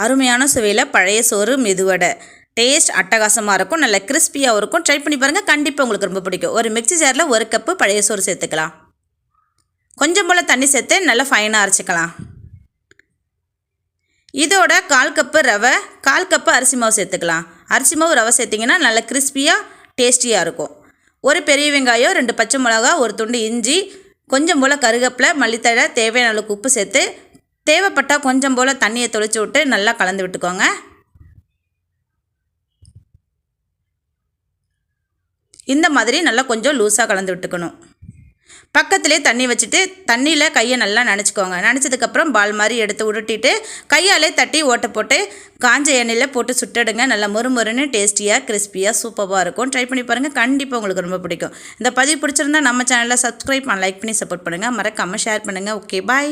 அருமையான சுவையில் பழைய சோறு மெதுவடை டேஸ்ட் அட்டகாசமாக இருக்கும், நல்ல கிறிஸ்பியாகவும் இருக்கும். ட்ரை பண்ணி பாருங்கள், கண்டிப்பாக உங்களுக்கு ரொம்ப பிடிக்கும். ஒரு மிக்ஸி ஜாரில் 1 கப்பு பழைய சோறு சேர்த்துக்கலாம். கொஞ்சம் போல் தண்ணி சேர்த்து நல்லா ஃபைனாக அரைச்சிக்கலாம். இதோட 1/4 கப்பு ரவை, 1/4 கப்பு அரிசி மாவு சேர்த்துக்கலாம். அரிசி மாவு ரவை சேர்த்திங்கன்னா நல்ல கிறிஸ்பியாக டேஸ்டியாக இருக்கும். ஒரு பெரிய வெங்காயம், 2 பச்சை மிளகா, ஒரு துண்டு இஞ்சி, கொஞ்சம் போல் கருவேப்பிலை, மல்லித்தழை, தேவையான அளவுக்கு உப்பு சேர்த்து தேவைப்பட்டால் கொஞ்சம் போல் தண்ணியை தொளிச்சு விட்டு நல்லா கலந்து விட்டுக்கோங்க. இந்த மாதிரி நல்லா கொஞ்சம் லூஸாக கலந்து விட்டுக்கணும். பக்கத்துலேயே தண்ணி வச்சுட்டு தண்ணியில் கையை நல்லா நனைச்சிக்கோங்க. நனைச்சதுக்கப்புறம் பால் மாதிரி எடுத்து உருட்டிட்டு கையாலே தட்டி ஓட்டை போட்டு காஞ்ச எண்ணெயில் போட்டு சுட்டெடுங்க. நல்லா மொறுமொறுன்னு டேஸ்டியாக கிறிஸ்பியாக சூப்பராக இருக்கும். ட்ரை பண்ணி பாருங்கள், கண்டிப்பாக உங்களுக்கு ரொம்ப பிடிக்கும். இந்த பதிவு பிடிச்சிருந்தா நம்ம சேனலில் சப்ஸ்கிரைப் பண்ணி லைக் பண்ணி சப்போர்ட் பண்ணுங்கள். மறக்காமல் ஷேர் பண்ணுங்கள். ஓகே, பாய்.